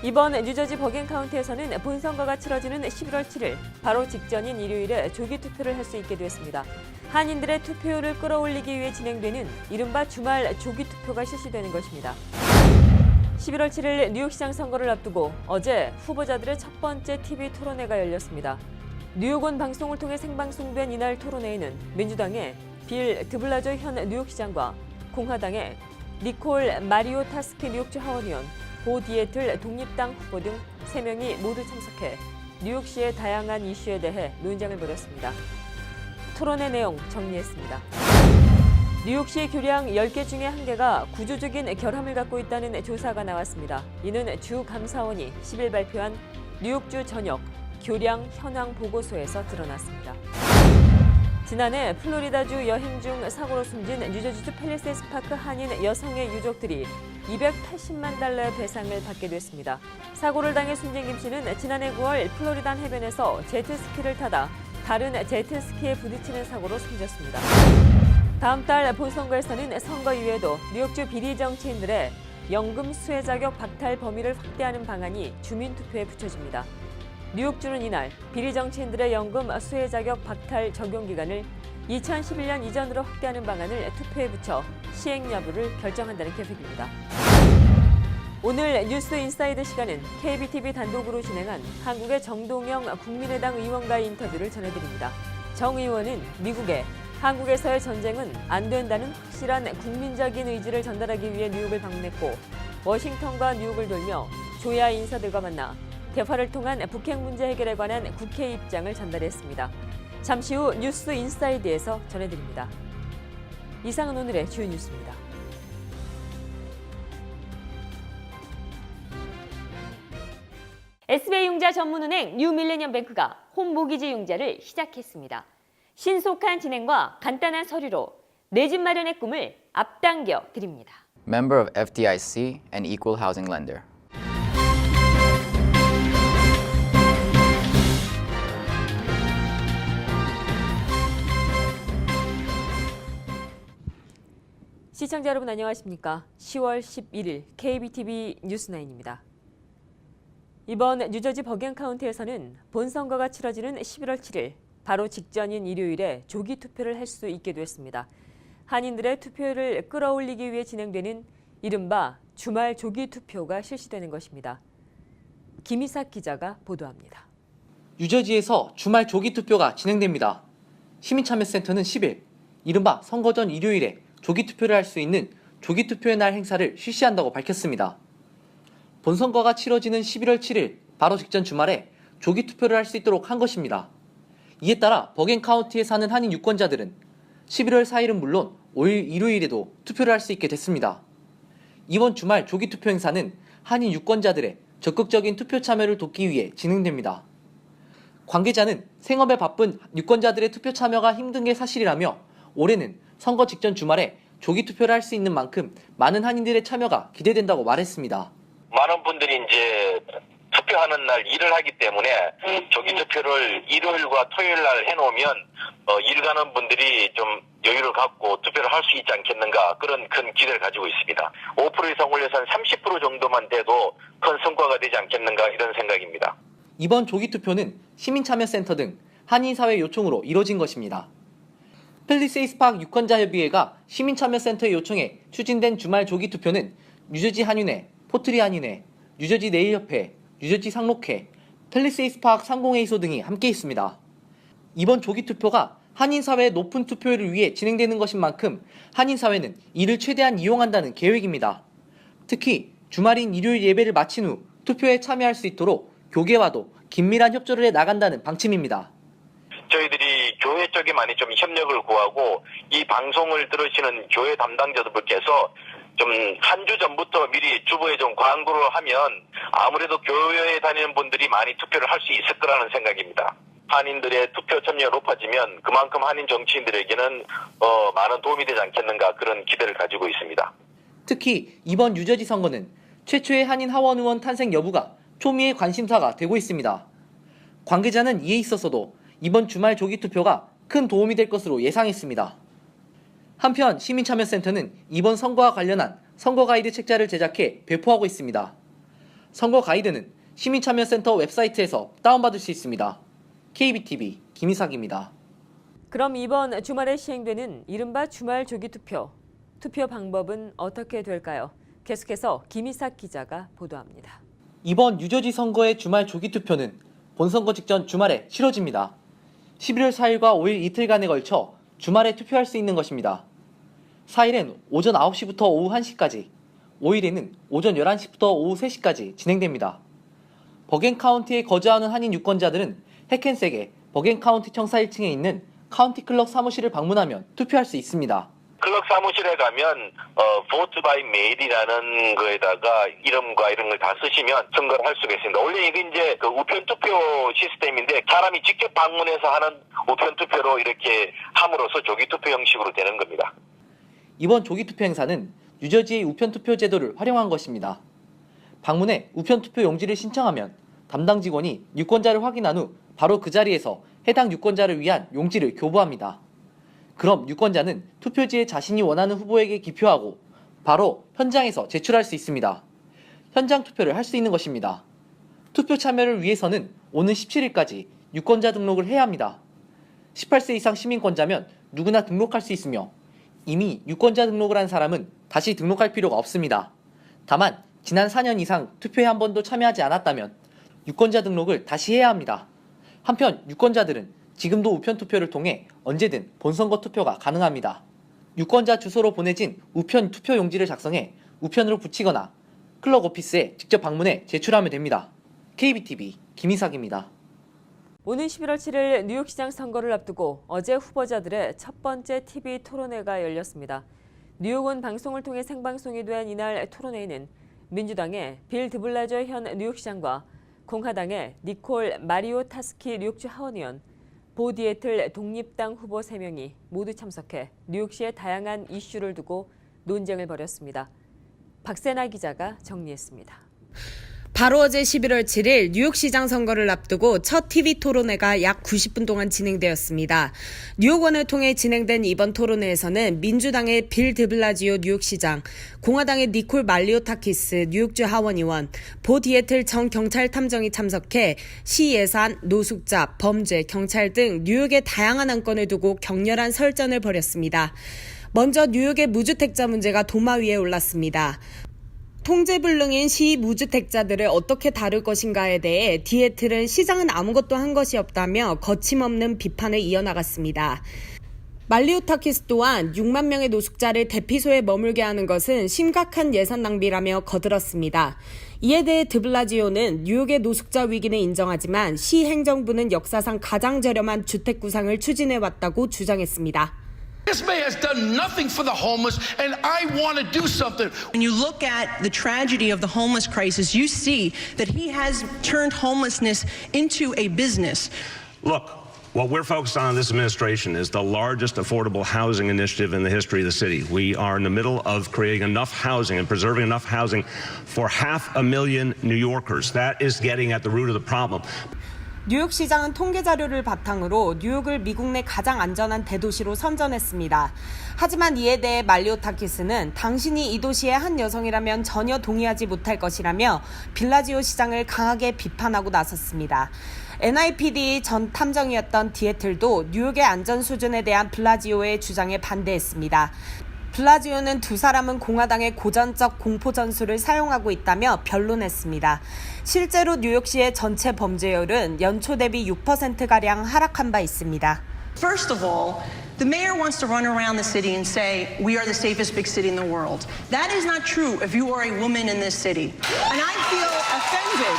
이번 뉴저지 버겐 카운티에서는 본선거가 치러지는 11월 7일, 바로 직전인 일요일에 조기 투표를 할 수 있게 되었습니다. 한인들의 투표율을 끌어올리기 위해 진행되는 이른바 주말 조기 투표가 실시되는 것입니다. 11월 7일 뉴욕시장 선거를 앞두고 어제 후보자들의 첫 번째 TV 토론회가 열렸습니다. 뉴욕온 방송을 통해 생방송된 이날 토론회에는 민주당의 빌 드블라조 현 뉴욕시장과 공화당의 니콜 마리오타스키 뉴욕주 하원의원, 보 디에틀 독립당 후보 등 3명이 모두 참석해 뉴욕시의 다양한 이슈에 대해 논쟁을 벌였습니다. 토론회 내용 정리했습니다. 뉴욕시 교량 10개 중에 1개가 구조적인 결함을 갖고 있다는 조사가 나왔습니다. 이는 주 감사원이 10일 발표한 뉴욕주 전역 교량 현황 보고서에서 드러났습니다. 지난해 플로리다주 여행 중 사고로 숨진 뉴저지주 팰리세이스 파크 한인 여성의 유족들이 280만 달러의 배상을 받게 됐습니다. 사고를 당해 숨진 김 씨는 지난해 9월 플로리다 해변에서 제트스키를 타다 다른 제트스키에 부딪히는 사고로 숨졌습니다. 다음 달 본선거에서는 선거 이외에도 뉴욕주 비리 정치인들의 연금 수혜 자격 박탈 범위를 확대하는 방안이 주민투표에 붙여집니다. 뉴욕주는 이날 비리 정치인들의 연금 수혜 자격 박탈 적용 기간을 2011년 이전으로 확대하는 방안을 투표에 붙여 시행 여부를 결정한다는 계획입니다. 오늘 뉴스 인사이드 시간은 KBTV 단독으로 진행한 한국의 정동영 국민의당 의원과의 인터뷰를 전해드립니다. 정 의원은 미국에 한국에서의 전쟁은 안 된다는 확실한 국민적인 의지를 전달하기 위해 뉴욕을 방문했고 워싱턴과 뉴욕을 돌며 조야 인사들과 만나 대화를 통한 북핵 문제 해결에 관한 국회 입장을 전달했습니다. 잠시 후 뉴스 인사이드에서 전해드립니다. 이상은 오늘의 주요 뉴스입니다. SBI 융자 전문은행 뉴밀레니엄뱅크가 홈모기지 융자를 시작했습니다. 신속한 진행과 간단한 서류로 내 집 마련의 꿈을 앞당겨 드립니다. Member of FDIC and Equal Housing Lender. 시청자 여러분 안녕하십니까? 10월 11일 KBTV 뉴스9입니다. 이번 뉴저지 버겐 카운티에서는 본선거가 치러지는 11월 7일, 바로 직전인 일요일에 조기 투표를 할 수 있게 됐습니다. 한인들의 투표율을 끌어올리기 위해 진행되는 이른바 주말 조기 투표가 실시되는 것입니다. 김희삭 기자가 보도합니다. 뉴저지에서 주말 조기 투표가 진행됩니다. 시민참여센터는 10일, 이른바 선거 전 일요일에 조기 투표를 할 수 있는 조기 투표의 날 행사를 실시한다고 밝혔습니다. 본선거가 치러지는 11월 7일 바로 직전 주말에 조기 투표를 할 수 있도록 한 것입니다. 이에 따라 버겐 카운티에 사는 한인 유권자들은 11월 4일은 물론 5일 일요일에도 투표를 할 수 있게 됐습니다. 이번 주말 조기 투표 행사는 한인 유권자들의 적극적인 투표 참여를 돕기 위해 진행됩니다. 관계자는 생업에 바쁜 유권자들의 투표 참여가 힘든 게 사실이라며 올해는 선거 직전 주말에 조기 투표를 할 수 있는 만큼 많은 한인들의 참여가 기대된다고 말했습니다. 많은 분들이 이제 투표하는 날 일을 하기 때문에 조기 투표를 일요일과 토요일 날 해놓으면 일 가는 분들이 좀 여유를 갖고 투표를 할 수 있지 않겠는가, 그런 큰 기대를 가지고 있습니다. 5% 이상 올려서 한 30% 정도만 돼도 큰 성과가 되지 않겠는가, 이런 생각입니다. 이번 조기 투표는 시민참여센터 등 한인사회 요청으로 이뤄진 것입니다. 팰리세이스 파크 유권자협의회가 시민참여센터의 요청에 추진된 주말 조기 투표는 뉴저지 한인회, 포트리 한인회, 뉴저지 네일협회, 뉴저지 상록회, 팰리세이스 파크 상공회의소 등이 함께 있습니다. 이번 조기 투표가 한인사회의 높은 투표율을 위해 진행되는 것인 만큼 한인사회는 이를 최대한 이용한다는 계획입니다. 특히 주말인 일요일 예배를 마친 후 투표에 참여할 수 있도록 교계와도 긴밀한 협조를 해 나간다는 방침입니다. 저희들이 교회 쪽에 많이 좀 협력을 구하고 이 방송을 들으시는 교회 담당자들께서 좀 한 주 전부터 미리 주부에 좀 광고를 하면 아무래도 교회에 다니는 분들이 많이 투표를 할 수 있을 거라는 생각입니다. 한인들의 투표 참여가 높아지면 그만큼 한인 정치인들에게는 많은 도움이 되지 않겠는가, 그런 기대를 가지고 있습니다. 특히 이번 뉴저지 선거는 최초의 한인 하원 의원 탄생 여부가 초미의 관심사가 되고 있습니다. 관계자는 이에 있어서도 이번 주말 조기 투표가 큰 도움이 될 것으로 예상했습니다. 한편 시민참여센터는 이번 선거와 관련한 선거 가이드 책자를 제작해 배포하고 있습니다. 선거 가이드는 시민참여센터 웹사이트에서 다운받을 수 있습니다. KBTV 김희삭입니다. 그럼 이번 주말에 시행되는 이른바 주말 조기투표. 투표 방법은 어떻게 될까요? 계속해서 김희삭 기자가 보도합니다. 이번 뉴저지 선거의 주말 조기투표는 본선거 직전 주말에 치러집니다. 11월 4일과 5일 이틀간에 걸쳐 주말에 투표할 수 있는 것입니다. 4일엔 오전 9시부터 오후 1시까지, 5일에는 오전 11시부터 오후 3시까지 진행됩니다. 버겐 카운티에 거주하는 한인 유권자들은 해켄색의 버겐 카운티 청사 1층에 있는 카운티 클럭 사무실을 방문하면 투표할 수 있습니다. 클럭 사무실에 가면 vote by mail이라는 거에다가 이름과 이런 걸 다 쓰시면 선거를 할 수가 있습니다. 원래 이게 이제 그 우편 투표 시스템인데 사람이 직접 방문해서 하는 우편 투표로 이렇게 함으로써 조기 투표 형식으로 되는 겁니다. 이번 조기 투표 행사는 뉴저지의 우편 투표 제도를 활용한 것입니다. 방문해 우편 투표 용지를 신청하면 담당 직원이 유권자를 확인한 후 바로 그 자리에서 해당 유권자를 위한 용지를 교부합니다. 그럼 유권자는 투표지에 자신이 원하는 후보에게 기표하고 바로 현장에서 제출할 수 있습니다. 현장 투표를 할 수 있는 것입니다. 투표 참여를 위해서는 오는 17일까지 유권자 등록을 해야 합니다. 18세 이상 시민권자면 누구나 등록할 수 있으며 이미 유권자 등록을 한 사람은 다시 등록할 필요가 없습니다. 다만 지난 4년 이상 투표에 한 번도 참여하지 않았다면 유권자 등록을 다시 해야 합니다. 한편 유권자들은 지금도 우편 투표를 통해 언제든 본선거 투표가 가능합니다. 유권자 주소로 보내진 우편 투표 용지를 작성해 우편으로 붙이거나 클럭 오피스에 직접 방문해 제출하면 됩니다. KBTV 김희삭입니다. 오는 11월 7일 뉴욕시장 선거를 앞두고 어제 후보자들의 첫 번째 TV 토론회가 열렸습니다. 뉴욕은 방송을 통해 생방송이 된 이날 토론회에는 민주당의 빌 드블라저 현 뉴욕시장과 공화당의 니콜 마리오타스키 뉴욕주 하원의원, 보 디에틀 독립당 후보 3명이 모두 참석해 뉴욕시의 다양한 이슈를 두고 논쟁을 벌였습니다. 박세나 기자가 정리했습니다. 바로 어제 11월 7일 뉴욕시장 선거를 앞두고 첫 TV 토론회가 약 90분 동안 진행되었습니다. 뉴욕원을 통해 진행된 이번 토론회에서는 민주당의 빌 드블라지오 뉴욕시장, 공화당의 니콜 말리오타키스 뉴욕주 하원의원, 보 디에틀 전 경찰탐정이 참석해 시 예산, 노숙자, 범죄, 경찰 등 뉴욕의 다양한 안건을 두고 격렬한 설전을 벌였습니다. 먼저 뉴욕의 무주택자 문제가 도마 위에 올랐습니다. 통제불능인 시 무주택자들을 어떻게 다룰 것인가에 대해 디에틀은 시장은 아무것도 한 것이 없다며 거침없는 비판을 이어나갔습니다. 말리오타키스 또한 6만 명의 노숙자를 대피소에 머물게 하는 것은 심각한 예산 낭비라며 거들었습니다. 이에 대해 드블라지오는 뉴욕의 노숙자 위기는 인정하지만 시 행정부는 역사상 가장 저렴한 주택 구상을 추진해왔다고 주장했습니다. This man has done nothing for the homeless, and I want to do something. When you look at the tragedy of the homeless crisis, you see that he has turned homelessness into a business. Look, what we're focused on in this administration is the largest affordable housing initiative in the history of the city. We are in the middle of creating enough housing and preserving enough housing for 500,000 New Yorkers. That is getting at the root of the problem. 뉴욕시장은 통계 자료를 바탕으로 뉴욕을 미국 내 가장 안전한 대도시로 선전했습니다. 하지만 이에 대해 말리오타키스는 당신이 이 도시의 한 여성이라면 전혀 동의하지 못할 것이라며 빌라지오 시장을 강하게 비판하고 나섰습니다. NIPD 전 탐정이었던 디에틀도 뉴욕의 안전 수준에 대한 블라지오의 주장에 반대했습니다. 블라지오는 두 사람은 공화당의 고전적 공포 전술을 사용하고 있다며 변론했습니다. 실제로 뉴욕시의 전체 범죄율은 연초 대비 6%가량 하락한 바 있습니다. First of all, the mayor wants to run around the city and say, we are the safest big city in the world. That is not true if you are a woman in this city. And I feel offended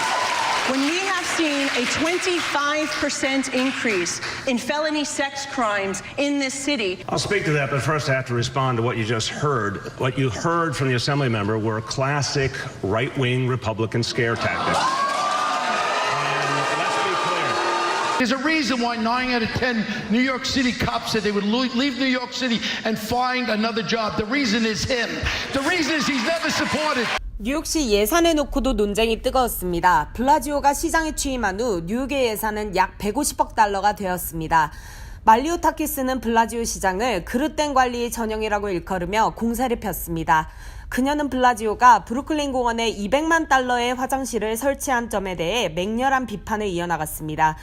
when we have seen a 25% increase in felony sex crimes in this city. I'll speak to that, but first I have to respond to what you just heard. What you heard from the Assembly member were classic right-wing Republican scare tactics. And let's be clear. There's a reason why 9 out of 10 New York City cops said they would leave New York City and find another job. The reason is him. The reason is he's never supported. 뉴욕시 예산을 놓고도 논쟁이 뜨거웠습니다. 블라지오가 시장에 취임한 후 뉴욕의 예산은 약 150억 달러가 되었습니다. 말리오타키스는 블라지오 시장을 그릇된 관리의 전형이라고 일컬으며 공세를 폈습니다. 그녀는 블라지오가 브루클린 공원에 200만 달러의 화장실을 설치한 점에 대해 맹렬한 비판을 이어나갔습니다.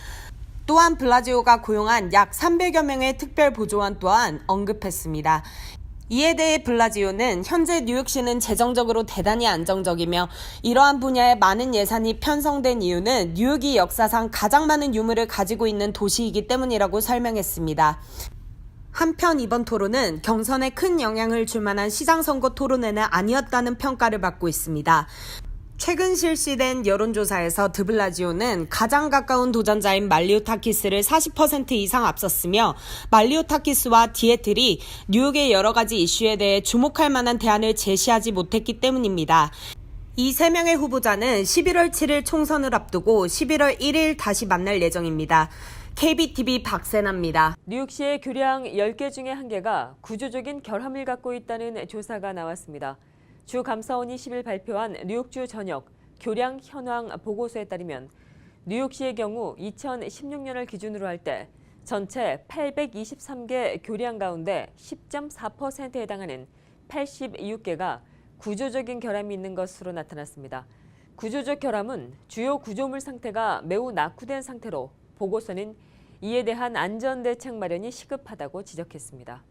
또한 블라지오가 고용한 약 300여 명의 특별 보조원 또한 언급했습니다. 이에 대해 블라지오는 현재 뉴욕시는 재정적으로 대단히 안정적이며 이러한 분야에 많은 예산이 편성된 이유는 뉴욕이 역사상 가장 많은 유물을 가지고 있는 도시이기 때문이라고 설명했습니다. 한편 이번 토론은 경선에 큰 영향을 줄 만한 시장선거 토론회는 아니었다는 평가를 받고 있습니다. 최근 실시된 여론조사에서 드블라지오는 가장 가까운 도전자인 말리오타키스를 40% 이상 앞섰으며 말리오타키스와 디에틀이 뉴욕의 여러 가지 이슈에 대해 주목할 만한 대안을 제시하지 못했기 때문입니다. 이 3명의 후보자는 11월 7일 총선을 앞두고 11월 1일 다시 만날 예정입니다. KBTV 박세나입니다. 뉴욕시의 교량 10개 중에 1개가 구조적인 결함을 갖고 있다는 조사가 나왔습니다. 주 감사원이 10일 발표한 뉴욕주 전역 교량 현황 보고서에 따르면 뉴욕시의 경우 2016년을 기준으로 할 때 전체 823개 교량 가운데 10.4%에 해당하는 86개가 구조적인 결함이 있는 것으로 나타났습니다. 구조적 결함은 주요 구조물 상태가 매우 낙후된 상태로 보고서는 이에 대한 안전대책 마련이 시급하다고 지적했습니다.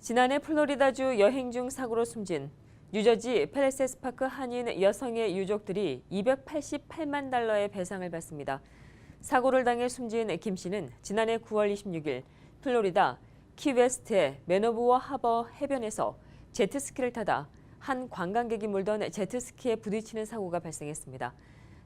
지난해 플로리다주 여행 중 사고로 숨진 뉴저지 팰리세스 파크 한인 여성의 유족들이 288만 달러의 배상을 받습니다. 사고를 당해 숨진 김 씨는 지난해 9월 26일 플로리다 키웨스트의 매너부어 하버 해변에서 제트스키를 타다 한 관광객이 몰던 제트스키에 부딪히는 사고가 발생했습니다.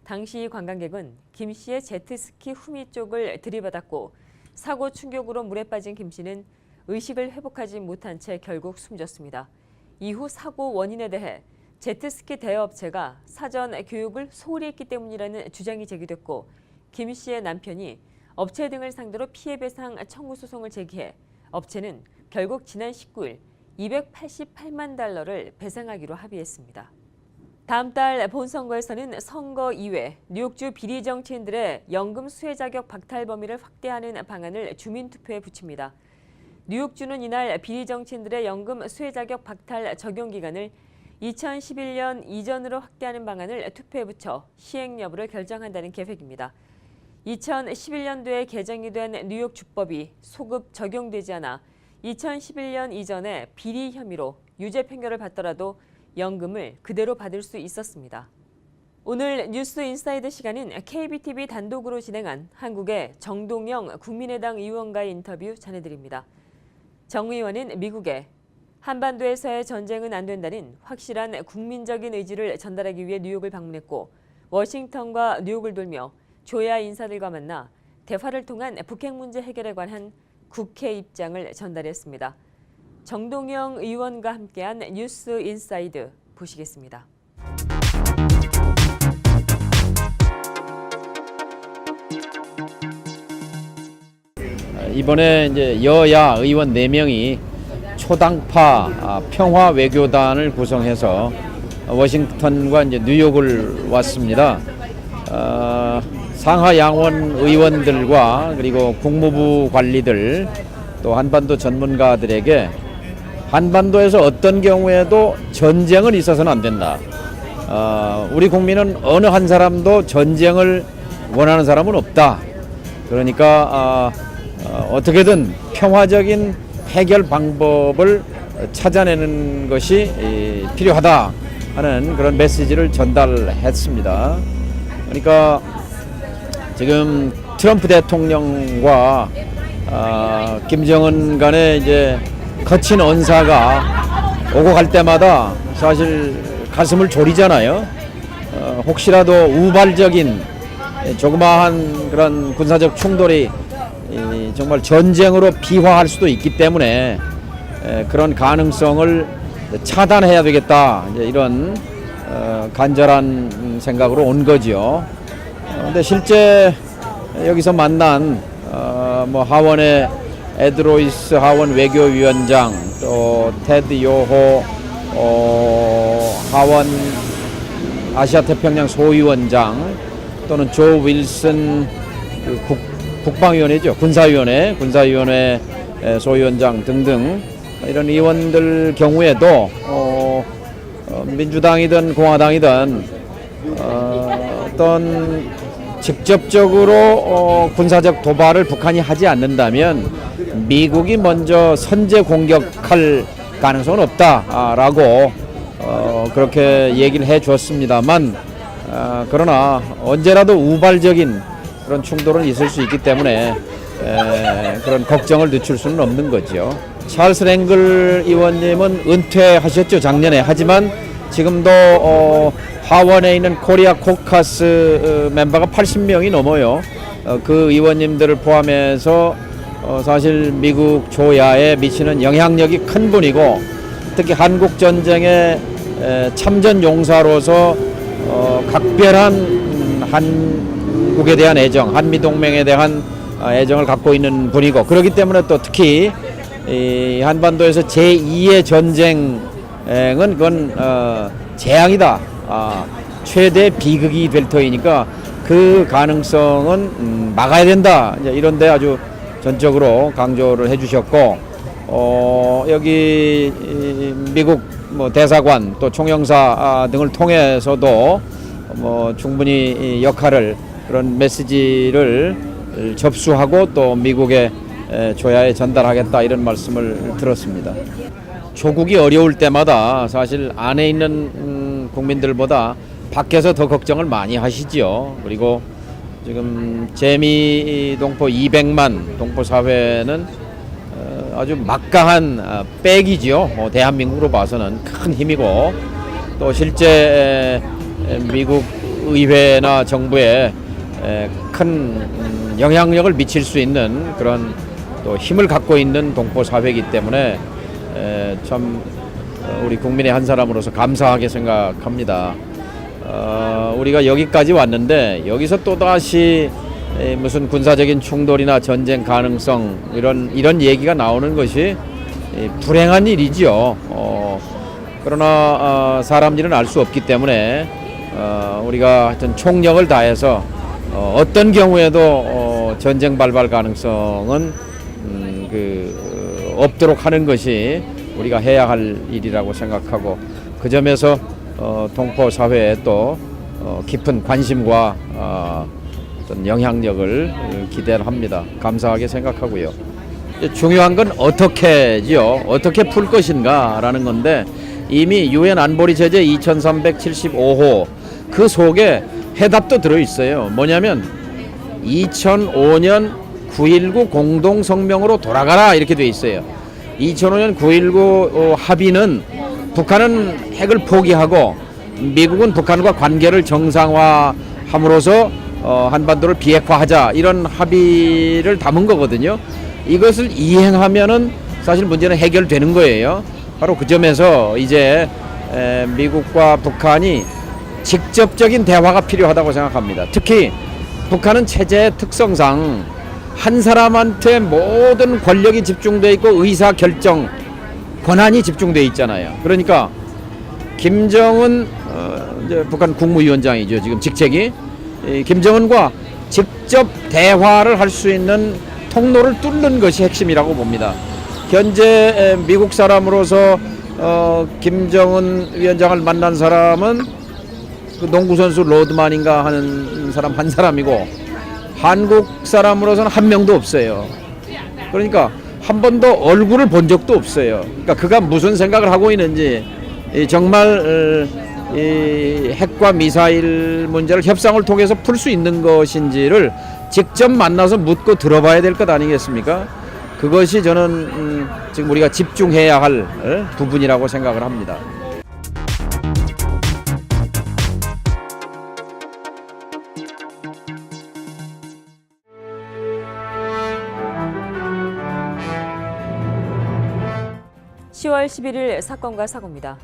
당시 관광객은 김 씨의 제트스키 후미 쪽을 들이받았고 사고 충격으로 물에 빠진 김 씨는 의식을 회복하지 못한 채 결국 숨졌습니다. 이후 사고 원인에 대해 제트스키 대여업체가 사전 교육을 소홀히 했기 때문이라는 주장이 제기됐고 김 씨의 남편이 업체 등을 상대로 피해배상 청구 소송을 제기해 업체는 결국 지난 19일 288만 달러를 배상하기로 합의했습니다. 다음 달 본선거에서는 선거 이외 뉴욕주 비리 정치인들의 연금 수혜 자격 박탈 범위를 확대하는 방안을 주민투표에 붙입니다. 뉴욕주는 이날 비리 정치인들의 연금 수혜 자격 박탈 적용 기간을 2011년 이전으로 확대하는 방안을 투표에 붙여 시행 여부를 결정한다는 계획입니다. 2011년도에 개정이 된 뉴욕 주법이 소급 적용되지 않아 2011년 이전에 비리 혐의로 유죄 판결을 받더라도 연금을 그대로 받을 수 있었습니다. 오늘 뉴스 인사이드 시간은 KBTV 단독으로 진행한 한국의 정동영 국민의당 의원과의 인터뷰 전해드립니다. 정 의원은 미국에 한반도에서의 전쟁은 안 된다는 확실한 국민적인 의지를 전달하기 위해 뉴욕을 방문했고 워싱턴과 뉴욕을 돌며 조야 인사들과 만나 대화를 통한 북핵 문제 해결에 관한 국회 입장을 전달했습니다. 정동영 의원과 함께한 뉴스 인사이드 보시겠습니다. 이번에 이제 여야 의원 4명이 초당파 평화 외교단을 구성해서 워싱턴과 이제 뉴욕을 왔습니다. 상하 양원 의원들과 그리고 국무부 관리들 또 한반도 전문가들에게 한반도에서 어떤 경우에도 전쟁은 있어서는 안 된다. 우리 국민은 어느 한 사람도 전쟁을 원하는 사람은 없다. 그러니까 어떻게든 평화적인 해결 방법을 찾아내는 것이 필요하다 하는 그런 메시지를 전달했습니다. 그러니까 지금 트럼프 대통령과 김정은 간의 이제 거친 언사가 오고 갈 때마다 사실 가슴을 졸이잖아요. 혹시라도 우발적인 조그마한 그런 군사적 충돌이 정말 전쟁으로 비화할 수도 있기 때문에 그런 가능성을 차단해야 되겠다. 이제 이런 간절한 생각으로 온 거죠. 근데 실제 여기서 만난 뭐 하원의 에드로이스 하원 외교위원장 또 테드 요호 하원 아시아태평양 소위원장 또는 조 윌슨 국방위원회죠. 군사위원회 소위원장 등등 이런 의원들 경우에도 민주당이든 공화당이든 어떤 직접적으로 군사적 도발을 북한이 하지 않는다면 미국이 먼저 선제 공격할 가능성은 없다라고 그렇게 얘기를 해줬습니다만 그러나 언제라도 우발적인 그런 충돌은 있을 수 있기 때문에 그런 걱정을 늦출 수는 없는 거죠. 찰스 랭글 의원님은 은퇴하셨죠, 작년에. 하지만 지금도 하원에 있는 코리아 코카스 멤버가 80명이 넘어요. 그 의원님들을 포함해서 사실 미국 조야에 미치는 영향력이 큰 분이고, 특히 한국 전쟁의 참전 용사로서 각별한 한국에 대한 애정, 한미 동맹에 대한 애정을 갖고 있는 분이고, 그렇기 때문에 또 특히 이 한반도에서 제2의 전쟁은 그건 재앙이다, 최대 비극이 될 터이니까 그 가능성은 막아야 된다, 이제 이런데 아주 전적으로 강조를 해주셨고, 여기 미국 대사관 또 총영사 등을 통해서도 충분히 역할을, 그런 메시지를 접수하고 또 미국의 조야에 전달하겠다, 이런 말씀을 들었습니다. 조국이 어려울 때마다 사실 안에 있는 국민들보다 밖에서 더 걱정을 많이 하시죠. 그리고 지금 재미 동포 200만 동포 사회는 아주 막강한 백이죠. 대한민국으로 봐서는 큰 힘이고, 또 실제 미국 의회나 정부에 큰 영향력을 미칠 수 있는 그런 또 힘을 갖고 있는 동포 사회이기 때문에 참 우리 국민의 한 사람으로서 감사하게 생각합니다. 우리가 여기까지 왔는데 여기서 또다시 무슨 군사적인 충돌이나 전쟁 가능성 이런 얘기가 나오는 것이 불행한 일이죠. 그러나 사람 일은 알 수 없기 때문에 우리가 하여튼 총력을 다해서 어떤 경우에도 전쟁 발발 가능성은 없도록 하는 것이 우리가 해야 할 일이라고 생각하고, 그 점에서 동포 사회에 또 깊은 관심과 어떤 영향력을 기대를 합니다. 감사하게 생각하고요. 중요한 건 어떻게지요? 어떻게 풀 것인가라는 건데, 이미 유엔 안보리 제재 2375호 그 속에 해답도 들어 있어요. 뭐냐면 2005년 9.19 공동성명으로 돌아가라, 이렇게 돼 있어요. 2005년 9.19 합의는 북한은 핵을 포기하고 미국은 북한과 관계를 정상화함으로써 한반도를 비핵화하자, 이런 합의를 담은 거거든요. 이것을 이행하면은 사실 문제는 해결되는 거예요. 바로 그 점에서 이제 미국과 북한이 직접적인 대화가 필요하다고 생각합니다. 특히 북한은 체제의 특성상 한 사람한테 모든 권력이 집중돼 있고 의사 결정 권한이 집중돼 있잖아요. 그러니까 김정은 이제 북한 국무위원장이죠, 지금 직책이. 김정은과 직접 대화를 할 수 있는 통로를 뚫는 것이 핵심이라고 봅니다. 현재 미국 사람으로서 김정은 위원장을 만난 사람은 그 농구 선수 로드만인가 하는 사람 한 사람이고, 한국 사람으로서는 한 명도 없어요. 그러니까 한 번도 얼굴을 본 적도 없어요. 그러니까 그가 무슨 생각을 하고 있는지, 정말 이 핵과 미사일 문제를 협상을 통해서 풀 수 있는 것인지를 직접 만나서 묻고 들어봐야 될 것 아니겠습니까? 그것이 저는 지금 우리가 집중해야 할 부분이라고 생각을 합니다. (10월 11일) 사건과 사고입니다.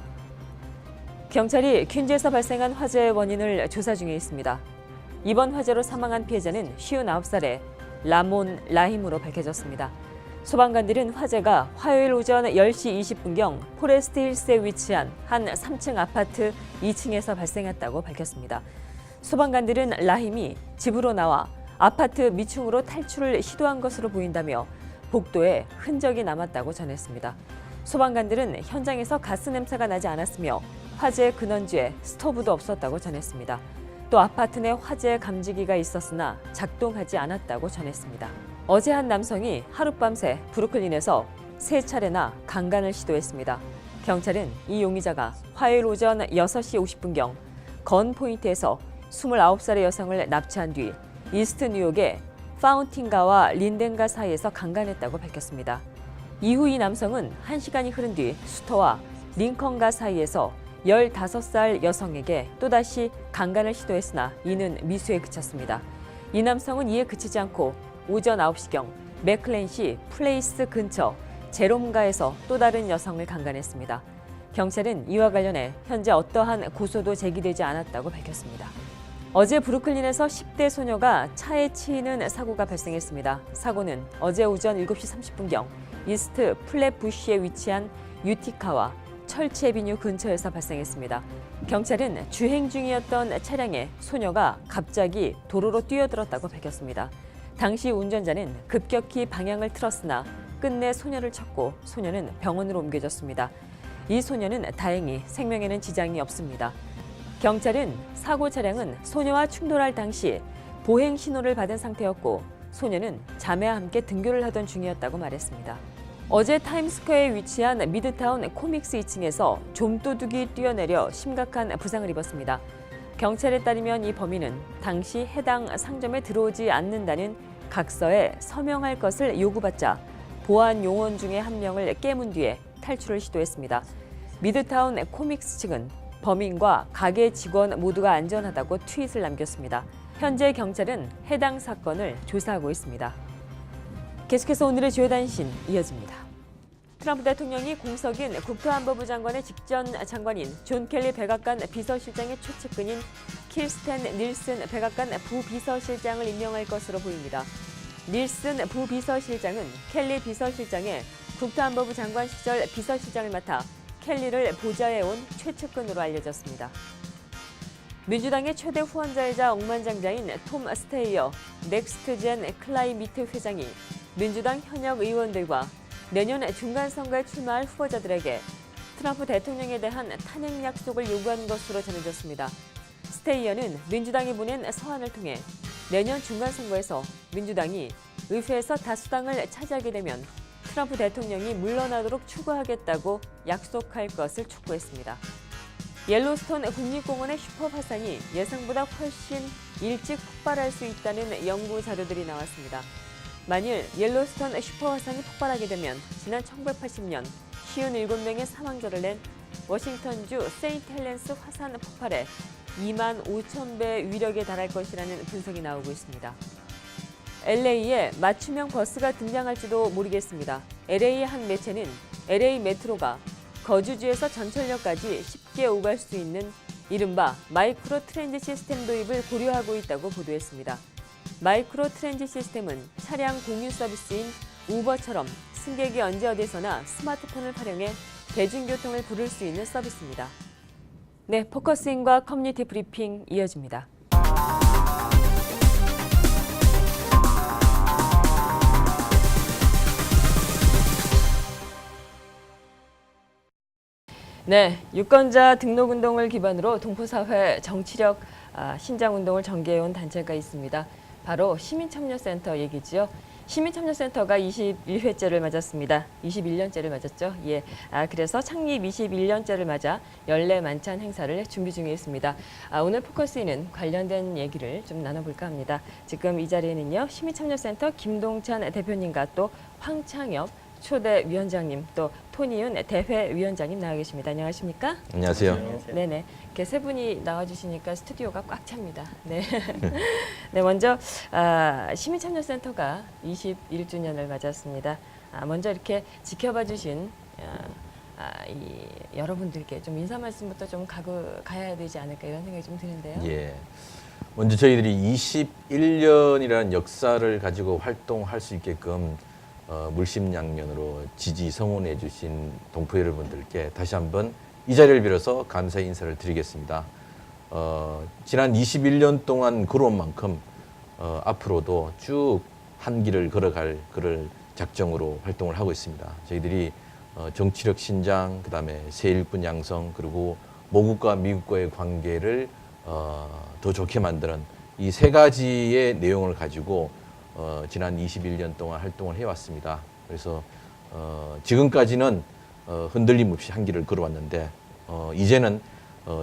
경찰이 퀸즈에서 발생한 화재의 원인을 조사 중에 있습니다. 이번 화재로 사망한 피해자는 59살의 라몬 라힘으로 밝혀졌습니다. 소방관들은 화재가 화요일 오전 10시 20분경 포레스트 힐스에 위치한 한 3층 아파트 2층에서 발생했다고 밝혔습니다. 소방관들은 라힘이 집으로 나와 아파트 밑층으로 탈출을 시도한 것으로 보인다며 복도에 흔적이 남았다고 전했습니다. 소방관들은 현장에서 가스 냄새가 나지 않았으며 화재 근원지에 스토브도 없었다고 전했습니다. 또 아파트 내 화재 감지기가 있었으나 작동하지 않았다고 전했습니다. 어제 한 남성이 하룻밤새 브루클린에서 3차례나 강간을 시도했습니다. 경찰은 이 용의자가 화요일 오전 6시 50분경 건 포인트에서 29살의 여성을 납치한 뒤 이스트 뉴욕의 파운틴가와 린덴가 사이에서 강간했다고 밝혔습니다. 이후 이 남성은 1시간이 흐른 뒤 수터와 링컨가 사이에서 15살 여성에게 또다시 강간을 시도했으나 이는 미수에 그쳤습니다. 이 남성은 이에 그치지 않고 오전 9시경 맥클렌시 플레이스 근처 제롬가에서 또 다른 여성을 강간했습니다. 경찰은 이와 관련해 현재 어떠한 고소도 제기되지 않았다고 밝혔습니다. 어제 브루클린에서 10대 소녀가 차에 치이는 사고가 발생했습니다. 사고는 어제 오전 7시 30분경 이스트 플랫부시에 위치한 유티카와 철치 애비뉴 근처에서 발생했습니다. 경찰은 주행 중이었던 차량에 소녀가 갑자기 도로로 뛰어들었다고 밝혔습니다. 당시 운전자는 급격히 방향을 틀었으나 끝내 소녀를 쳤고 소녀는 병원으로 옮겨졌습니다. 이 소녀는 다행히 생명에는 지장이 없습니다. 경찰은 사고 차량은 소녀와 충돌할 당시 보행 신호를 받은 상태였고 소녀는 자매와 함께 등교를 하던 중이었다고 말했습니다. 어제 타임스퀘어에 위치한 미드타운 코믹스 2층에서 좀도둑이 뛰어내려 심각한 부상을 입었습니다. 경찰에 따르면 이 범인은 당시 해당 상점에 들어오지 않는다는 각서에 서명할 것을 요구받자 보안 요원 중에 한 명을 깨문 뒤에 탈출을 시도했습니다. 미드타운 코믹스 측은 범인과 가게 직원 모두가 안전하다고 트윗을 남겼습니다. 현재 경찰은 해당 사건을 조사하고 있습니다. 계속해서 오늘의 주요 단신 이어집니다. 트럼프 대통령이 공석인 국토안보부 장관의 직전 장관인 존 켈리 백악관 비서실장의 최측근인 키르스텐 닐슨 백악관 부비서실장을 임명할 것으로 보입니다. 닐슨 부비서실장은 켈리 비서실장의 국토안보부 장관 시절 비서실장을 맡아 켈리를 보좌해온 최측근으로 알려졌습니다. 민주당의 최대 후원자이자 억만장자인 톰 스테이어 넥스트젠 클라이미트 회장이 민주당 현역 의원들과 내년 중간선거에 출마할 후보자들에게 트럼프 대통령에 대한 탄핵 약속을 요구한 것으로 전해졌습니다. 스테이어는 민주당이 보낸 서한을 통해 내년 중간선거에서 민주당이 의회에서 다수당을 차지하게 되면 트럼프 대통령이 물러나도록 추구하겠다고 약속할 것을 촉구했습니다. 옐로스톤 국립공원의 슈퍼 화산이 예상보다 훨씬 일찍 폭발할 수 있다는 연구 자료들이 나왔습니다. 만일 옐로스톤 슈퍼 화산이 폭발하게 되면 지난 1980년 57명의 사망자를 낸 워싱턴주 세인트 헬렌스 화산 폭발에 2만 5천 배 위력에 달할 것이라는 분석이 나오고 있습니다. LA에 맞춤형 버스가 등장할지도 모르겠습니다. LA 한 매체는 LA 메트로가 거주지에서 전철역까지 쉽게 오갈 수 있는 이른바 마이크로 트랜짓 시스템 도입을 고려하고 있다고 보도했습니다. 마이크로 트랜짓 시스템은 차량 공유 서비스인 우버처럼 승객이 언제 어디서나 스마트폰을 활용해 대중교통을 부를 수 있는 서비스입니다. 네, 포커스인과 커뮤니티 브리핑 이어집니다. 네, 유권자 등록운동을 기반으로 동포사회 정치력 신장운동을 전개해온 단체가 있습니다. 바로 시민참여센터 얘기죠. 시민참여센터가 21회째를 맞았습니다. 21년째를 맞았죠. 예. 그래서 창립 21년째를 맞아 연례 만찬 행사를 준비 중에 있습니다. 오늘 포커스에는 관련된 얘기를 좀 나눠볼까 합니다. 지금 이 자리에는요, 시민참여센터 김동찬 대표님과 또 황창엽 초대 위원장님, 또 토니윤 대회 위원장님 나와 계십니다. 안녕하십니까? 안녕하세요. 네네. 이렇게 세 분이 나와주시니까 스튜디오가 꽉 찹니다. 네. 네, 먼저 시민참여센터가 21주년을 맞았습니다. 먼저 이렇게 지켜봐 주신 여러분들께 좀 인사 말씀부터 좀 가야 되지 않을까 이런 생각이 좀 드는데요. 예. 먼저 저희들이 21년이라는 역사를 가지고 활동할 수 있게끔 물심양면으로 지지 성원해 주신 동포 여러분들께 다시 한번 이 자리를 빌어서 감사의 인사를 드리겠습니다. 지난 21년 동안 걸어온 만큼 앞으로도 쭉 한 길을 걸어갈 그럴 작정으로 활동을 하고 있습니다. 저희들이 정치력 신장, 그다음에 새 일꾼 양성, 그리고 모국과 미국과의 관계를 더 좋게 만드는 이 세 가지의 내용을 가지고 지난 21년 동안 활동을 해왔습니다. 그래서 지금까지는 흔들림 없이 한 길을 걸어왔는데 이제는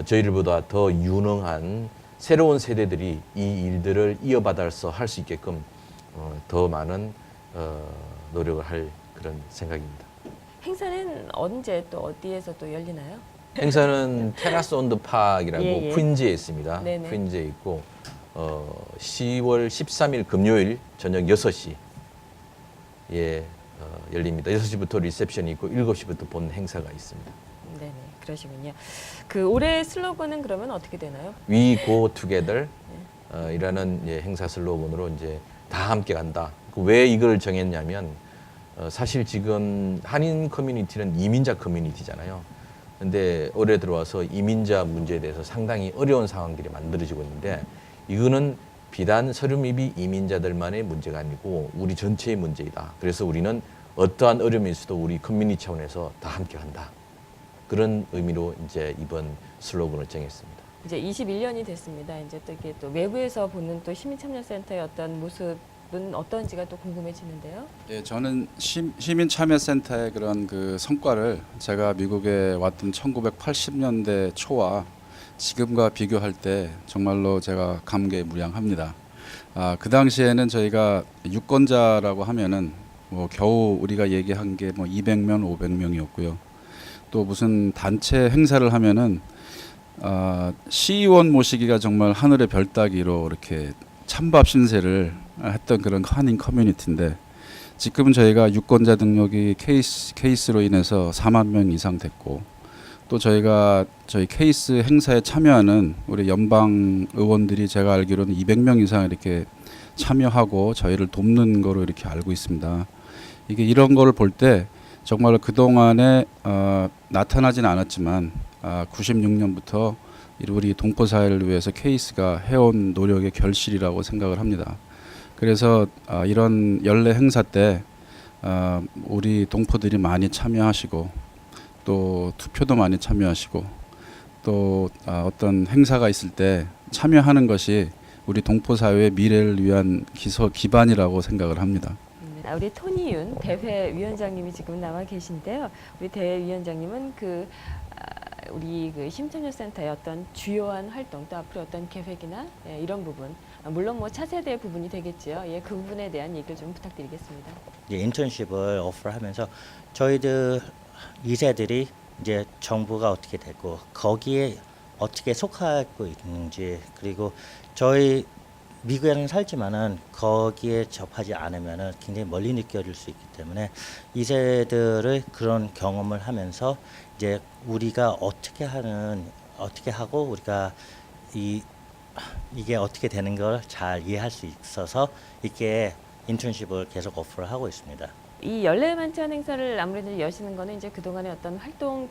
저희들보다 더 유능한 새로운 세대들이 이 일들을 이어받아서 할 수 있게끔 더 많은 노력을 할 그런 생각입니다. 행사는 언제 또 어디에서 또 열리나요? 행사는 테라스 온더 파크라고 예, 예. 퀸즈에 있습니다. 네네. 퀸즈에 있고 10월 13일 금요일 저녁 6시에 열립니다. 6시부터 리셉션이 있고 7시부터 본 행사가 있습니다. 네네, 그러시군요. 그 올해 슬로건은 그러면 어떻게 되나요? We Go Together 이라는 행사 슬로건으로 이제 다 함께 간다. 왜 이걸 정했냐면 사실 지금 한인 커뮤니티는 이민자 커뮤니티잖아요. 근데 올해 들어와서 이민자 문제에 대해서 상당히 어려운 상황들이 만들어지고 있는데 이거는 비단 서류미비 이민자들만의 문제가 아니고 우리 전체의 문제이다. 그래서 우리는 어떠한 어려움이 있어도 우리 커뮤니티 차원에서 다 함께 간다. 그런 의미로 이제 이번 슬로건을 정했습니다. 이제 21년이 됐습니다. 이제 또 이게 또 외부에서 보는 또 시민참여센터의 어떤 모습은 어떤지가 또 궁금해지는데요. 예, 저는 시민참여센터의 그런 그 성과를 제가 미국에 왔던 1980년대 초와 지금과 비교할 때 정말로 제가 감개무량합니다. 그 당시에는 저희가 유권자라고 하면은 뭐 겨우 우리가 얘기한 게 뭐 200명, 500명이었고요. 또 무슨 단체 행사를 하면은 시의원 모시기가 정말 하늘의 별 따기로 이렇게 찬밥 신세를 했던 그런 한인 커뮤니티인데 지금은 저희가 유권자 등록이 케이스로 인해서 4만 명 이상 됐고 또 저희 케이스 행사에 참여하는 우리 연방 의원들이 제가 알기로는 200명 이상 이렇게 참여하고 저희를 돕는 거로 이렇게 알고 있습니다. 이게 이런 거를 볼 때 정말 그동안에 나타나진 않았지만 96년부터 우리 동포 사회를 위해서 케이스가 해온 노력의 결실이라고 생각을 합니다. 그래서 이런 연례 행사 때 우리 동포들이 많이 참여하시고 또 투표도 많이 참여하시고 또 어떤 행사가 있을 때 참여하는 것이 우리 동포 사회의 미래를 위한 기반이라고 생각을 합니다. 우리 토니윤 대회위원장님이 지금 나와 계신데요. 우리 대회위원장님은 우리 그 심참여센터의 어떤 주요한 활동 또 앞으로 어떤 계획이나 이런 부분 물론 뭐 차세대 부분이 되겠지요. 그 부분에 대한 얘기를 좀 부탁드리겠습니다. 인턴십을 오프하면서 저희들 2세들이 이제 정부가 어떻게 되고 거기에 어떻게 속하고 있는지 그리고 저희 미국에는 살지만은 거기에 접하지 않으면은 굉장히 멀리 느껴질 수 있기 때문에 2세들의 그런 경험을 하면서 이제 우리가 어떻게 하고 우리가 이게 어떻게 되는 걸 잘 이해할 수 있어서 이렇게 인턴십을 계속 오프를 하고 있습니다. 이 연례만찬 행사를 아무래도 여시는 거는 이제 그동안의 어떤 활동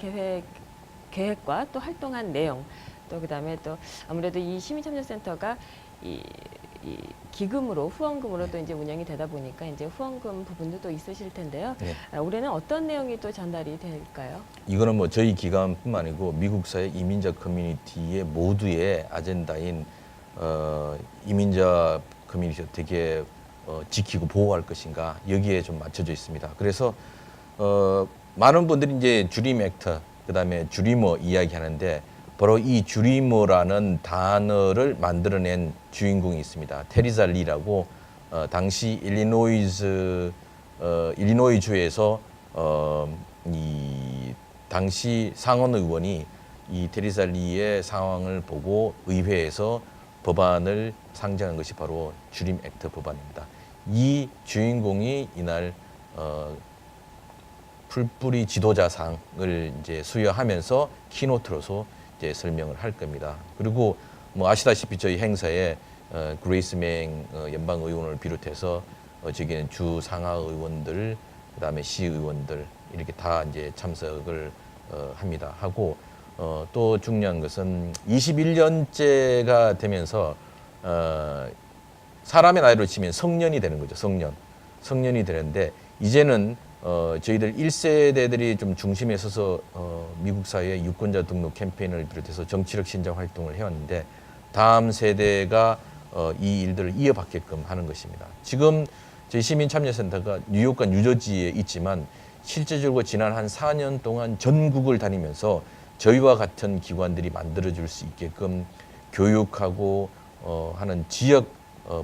계획과 또 활동한 내용 또 그다음에 또 아무래도 이 시민참여센터가 이 기금으로 후원금으로 또 이제 운영이 되다 보니까 이제 후원금 부분도 또 있으실 텐데요. 네. 올해는 어떤 내용이 또 전달이 될까요? 이거는 뭐 저희 기관뿐만 아니고 미국 사회 이민자 커뮤니티의 모두의 아젠다인 이민자 커뮤니티 어떻게 지키고 보호할 것인가 여기에 좀 맞춰져 있습니다. 그래서 많은 분들이 이제 주림 액터 그다음에 주리머 이야기하는데 바로 이 주리머라는 단어를 만들어낸 주인공이 있습니다. 테리사 리라고 당시 일리노이주에서 이 당시 상원 의원이 이 테리사 리의 상황을 보고 의회에서 법안을 상정한 것이 바로 주림 액트 법안입니다. 이 주인공이 이날 풀뿌리 지도자상을 이제 수여하면서 키노트로서 이제 설명을 할 겁니다. 그리고 뭐 아시다시피 저희 행사에 그레이스 맹 연방 의원을 비롯해서 저기는 주 상하 의원들 그다음에 시 의원들 이렇게 다 이제 참석을 합니다. 하고 또 중요한 것은 21년째가 되면서 사람의 나이로 치면 성년이 되는 거죠. 성년이 되는데 이제는 저희들 1세대들이 좀 중심에 서서 미국 사회의 유권자 등록 캠페인을 비롯해서 정치력 신장 활동을 해왔는데 다음 세대가 이 일들을 이어받게끔 하는 것입니다. 지금 저희 시민참여센터가 뉴욕과 뉴저지에 있지만 실제적으로 지난 한 4년 동안 전국을 다니면서 저희와 같은 기관들이 만들어줄 수 있게끔 교육하고 하는 지역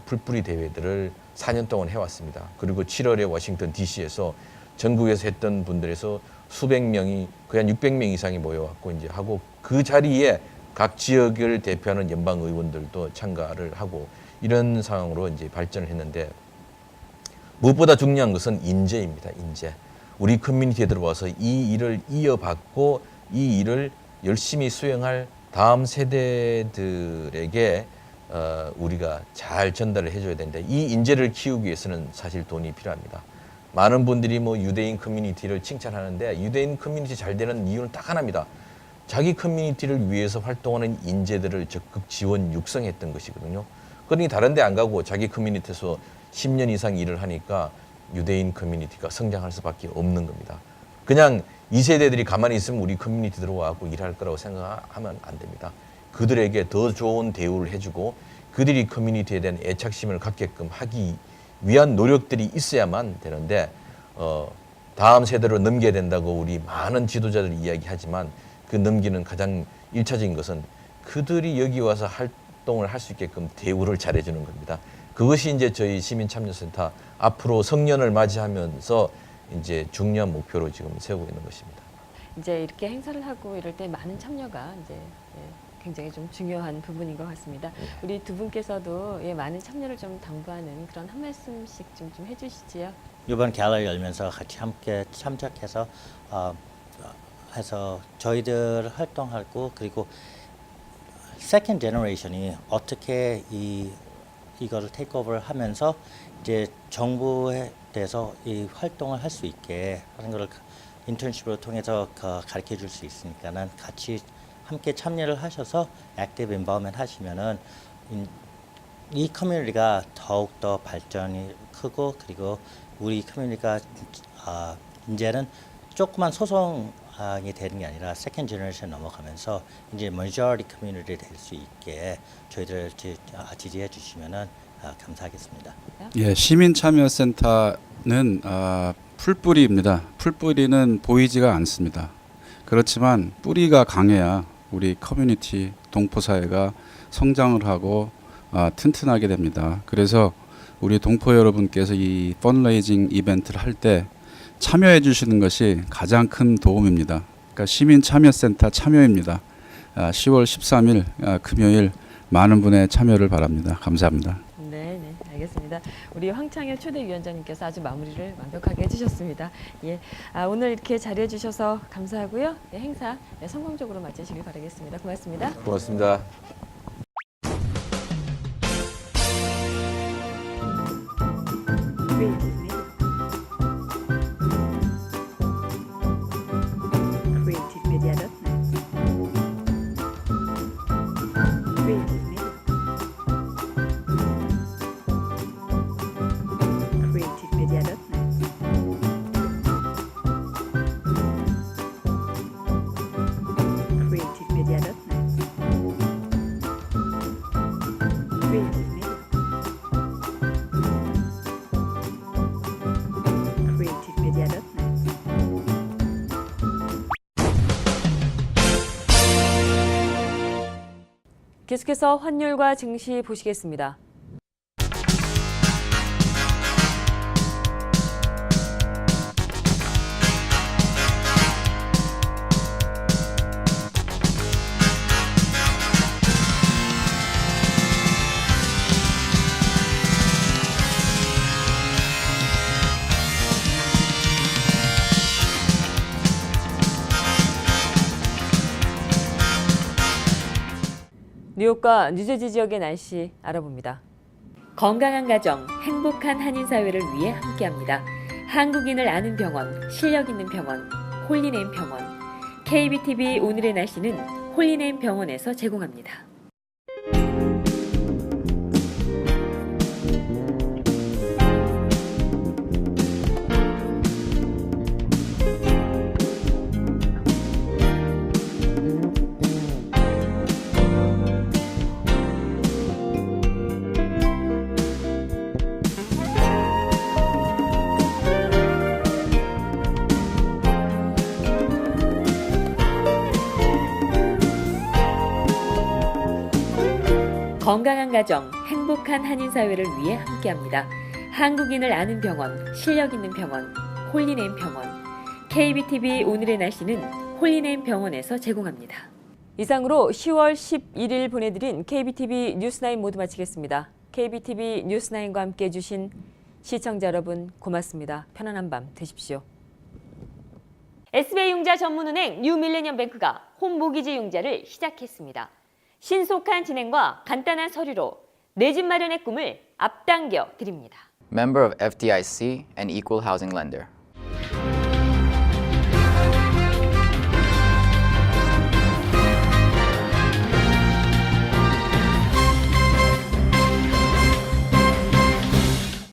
풀뿌리 대회들을 4년 동안 해왔습니다. 그리고 7월에 워싱턴 DC에서 전국에서 했던 분들에서 수백 명이 거의 한 600명 이상이 모여왔고 이제 하고 그 자리에 각 지역을 대표하는 연방 의원들도 참가를 하고 이런 상황으로 이제 발전을 했는데 무엇보다 중요한 것은 인재입니다. 인재. 우리 커뮤니티에 들어와서 이 일을 이어받고 이 일을 열심히 수행할 다음 세대들에게 우리가 잘 전달을 해줘야 되는데 이 인재를 키우기 위해서는 사실 돈이 필요합니다. 많은 분들이 뭐 유대인 커뮤니티를 칭찬하는데 유대인 커뮤니티 잘 되는 이유는 딱 하나입니다. 자기 커뮤니티를 위해서 활동하는 인재들을 적극 지원 육성했던 것이거든요. 그러니 다른 데 안 가고 자기 커뮤니티에서 10년 이상 일을 하니까 유대인 커뮤니티가 성장할 수밖에 없는 겁니다. 그냥 이 세대들이 가만히 있으면 우리 커뮤니티 들어와서 일할 거라고 생각하면 안 됩니다. 그들에게 더 좋은 대우를 해주고 그들이 커뮤니티에 대한 애착심을 갖게끔 하기 위한 노력들이 있어야만 되는데 다음 세대로 넘겨야 된다고 우리 많은 지도자들이 이야기하지만 그 넘기는 가장 1차적인 것은 그들이 여기 와서 활동을 할 수 있게끔 대우를 잘해주는 겁니다. 그것이 이제 저희 시민참여센터 앞으로 성년을 맞이하면서 이제 중요한 목표로 지금 세우고 있는 것입니다. 이제 이렇게 행사를 하고 이럴 때 많은 참여가 이제 굉장히 좀 중요한 부분인 것 같습니다. 우리 두 분께서도 많은 참여를 좀 당부하는 그런 한 말씀씩 좀 해주시지요. 이번 갈을 열면서 같이 함께 참석해서 해서 저희들 활동하고 그리고 세컨드 제너레이션이 어떻게 이거를 테이크오버를 하면서 이제 정부에 대해서 이 활동을 할 수 있게 하는 것을 인턴십을 통해서 가르쳐 줄 수 있으니까는 같이 함께 참여를 하셔서 액티브 인바우먼트 하시면은 이 커뮤니티가 더욱 더 발전이 크고 그리고 우리 커뮤니티가 이제는 조그만 소송이 되는 게 아니라 세컨드 제너레이션 넘어가면서 이제 머저리티 커뮤니티 될 수 있게 저희들을 지지해 주시면은 감사하겠습니다. 예, 시민참여센터는 풀뿌리입니다. 풀뿌리는 보이지가 않습니다. 그렇지만 뿌리가 강해야 우리 커뮤니티 동포사회가 성장을 하고 튼튼하게 됩니다. 그래서 우리 동포 여러분께서 이 펀레이징 이벤트를 할 때 참여해 주시는 것이 가장 큰 도움입니다. 그러니까 시민참여센터 참여입니다. 10월 13일 금요일 많은 분의 참여를 바랍니다. 감사합니다. 네, 알겠습니다. 우리 황창일 초대위원장님께서 아주 마무리를 완벽하게 해주셨습니다. 예, 오늘 이렇게 자리해 주셔서 감사하고요. 행사 성공적으로 마치시길 바라겠습니다. 고맙습니다. 고맙습니다. 계속해서 환율과 증시 보시겠습니다. 뉴욕과 뉴저지 지역의 날씨 알아봅니다. 건강한 가정, 행복한 한인사회를 위해 함께합니다. 한국인을 아는 병원, 실력 있는 병원, 홀리네임 병원. KBTV 오늘의 날씨는 홀리네임 병원에서 제공합니다. 건강한 가정, 행복한 한인 사회를 위해 함께합니다. 한국인을 아는 병원, 실력 있는 병원, 홀리네임 병원. KBTV 오늘의 날씨는 홀리네임 병원에서 제공합니다. 이상으로 10월 11일 보내드린 KBTV 뉴스9 모두 마치겠습니다. KBTV 뉴스9과 함께해 주신 시청자 여러분 고맙습니다. 편안한 밤 되십시오. SBI 융자 전문은행 뉴밀레니엄뱅크가 홈모기지 융자를 시작했습니다. 신속한 진행과 간단한 서류로 내 집 마련의 꿈을 앞당겨 드립니다. Member of FDIC and Equal Housing Lender.